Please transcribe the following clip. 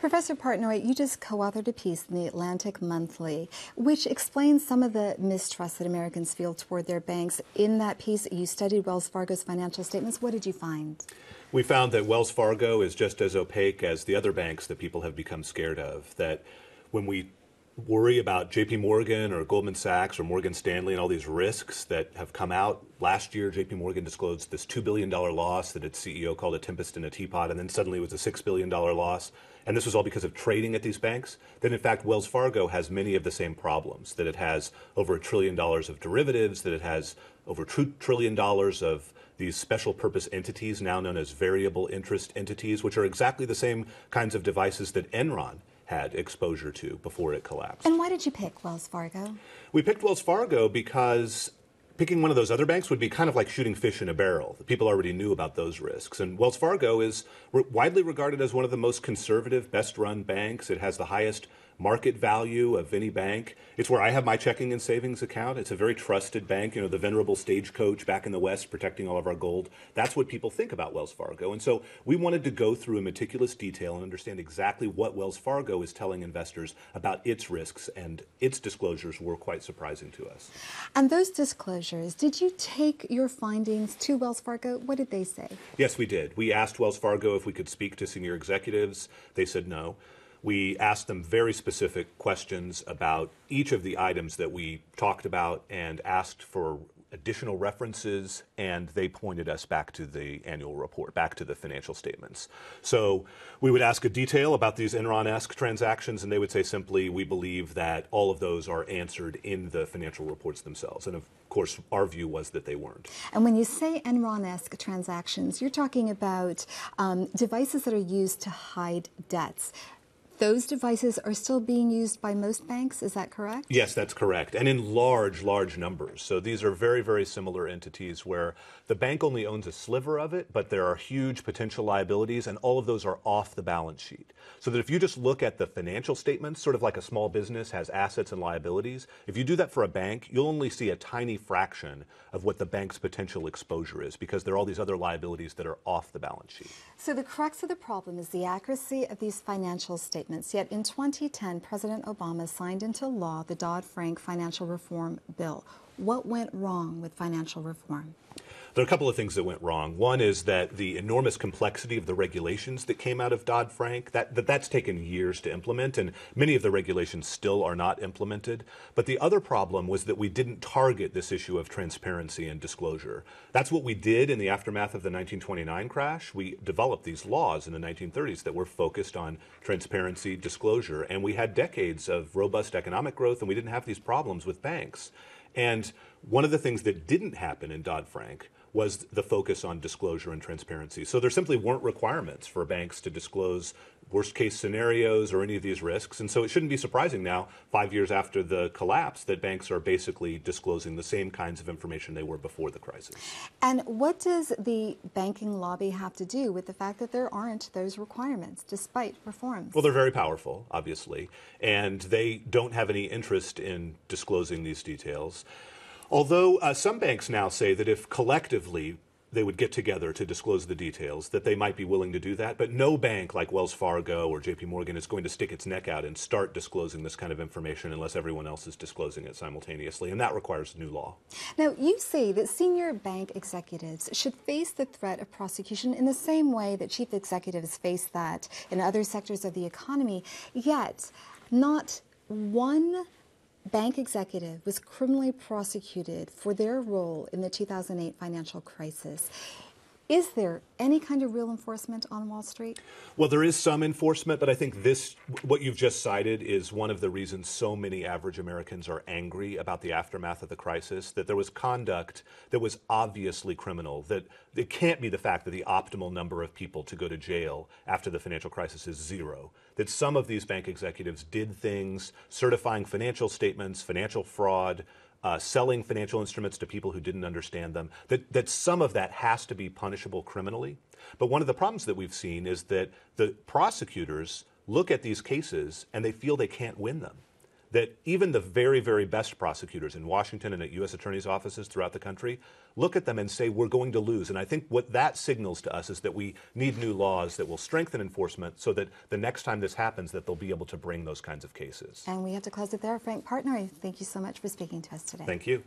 Professor Partnoy, you just co-authored a piece in the Atlantic Monthly, which explains some of the mistrust that Americans feel toward their banks. In that piece, you studied Wells Fargo's financial statements. What did you find? We found that Wells Fargo is just as opaque as the other banks that people have become scared of. That when we worry about JP Morgan or Goldman Sachs or Morgan Stanley and all these risks that have come out. Last year, JP Morgan disclosed this $2 billion loss that its CEO called a tempest in a teapot, and then suddenly it was a $6 billion loss. And this was all because of trading at these banks. Then, in fact, Wells Fargo has many of the same problems, that it has over $1 trillion of derivatives, that it has over $2 trillion of these special purpose entities, now known as variable interest entities, which are exactly the same kinds of devices that Enron had exposure to before it collapsed. And why did you pick Wells Fargo? We picked Wells Fargo because picking one of those other banks would be kind of like shooting fish in a barrel. People already knew about those risks. And Wells Fargo is widely regarded as one of the most conservative, best-run banks. It has the highest market value of any bank. It's where I have my checking and savings account. It's a very trusted bank, the venerable stagecoach back in the West protecting all of our gold. That's what people think about Wells Fargo. And so we wanted to go through in meticulous detail and understand exactly what Wells Fargo is telling investors about its risks, and its disclosures were quite surprising to us. And those disclosures, did you take your findings to Wells Fargo? What did they say? Yes, we did. We asked Wells Fargo if we could speak to senior executives. They said no. We asked them very specific questions about each of the items that we talked about and asked for additional references, and they pointed us back to the annual report, back to the financial statements. So we would ask a detail about these Enron-esque transactions, and they would say simply, we believe that all of those are answered in the financial reports themselves. And of course, our view was that they weren't. And when you say Enron-esque transactions, you're talking about devices that are used to hide debts. Those devices are still being used by most banks, is that correct? Yes, that's correct, and in large, large numbers. So these are very, very similar entities where the bank only owns a sliver of it, but there are huge potential liabilities, and all of those are off the balance sheet. So that if you just look at the financial statements, sort of like a small business has assets and liabilities, if you do that for a bank, you'll only see a tiny fraction of what the bank's potential exposure is, because there are all these other liabilities that are off the balance sheet. So the crux of the problem is the accuracy of these financial statements. Yet in 2010, President Obama signed into law the DoddFrank financial reform bill. What went wrong with financial reform? There are a couple of things that went wrong. One is that the enormous complexity of the regulations that came out of Dodd-Frank, that's taken years to implement, and many of the regulations still are not implemented. But the other problem was that we didn't target this issue of transparency and disclosure. That's what we did in the aftermath of the 1929 crash. We developed these laws in the 1930s that were focused on transparency, disclosure, and we had decades of robust economic growth, and we didn't have these problems with banks. And one of the things that didn't happen in Dodd-Frank was the focus on disclosure and transparency. So there simply weren't requirements for banks to disclose worst-case scenarios or any of these risks. And so it shouldn't be surprising now, 5 years after the collapse, that banks are basically disclosing the same kinds of information they were before the crisis. And what does the banking lobby have to do with the fact that there aren't those requirements, despite reforms? Well, they're very powerful, obviously, and they don't have any interest in disclosing these details. Although some banks now say that if collectively they would get together to disclose the details, that they might be willing to do that. But no bank like Wells Fargo or JP Morgan is going to stick its neck out and start disclosing this kind of information unless everyone else is disclosing it simultaneously. And that requires new law. Now, you say that senior bank executives should face the threat of prosecution in the same way that chief executives face that in other sectors of the economy. Yet, not one bank executive was criminally prosecuted for their role in the 2008 financial crisis. Is there any kind of real enforcement on Wall Street? Well, there is some enforcement, but I think what you've just cited is one of the reasons so many average Americans are angry about the aftermath of the crisis, that there was conduct that was obviously criminal, that it can't be the fact that the optimal number of people to go to jail after the financial crisis is 0, that some of these bank executives did things, certifying financial statements, financial fraud, selling financial instruments to people who didn't understand them, that some of that has to be punishable criminally. But one of the problems that we've seen is that the prosecutors look at these cases and they feel they can't win them. that even the very, very best prosecutors in Washington and at U.S. attorneys' offices throughout the country look at them and say, we're going to lose. And I think what that signals to us is that we need new laws that will strengthen enforcement so that the next time this happens, that they'll be able to bring those kinds of cases. And we have to close it there. Frank Partnoy, thank you so much for speaking to us today. Thank you.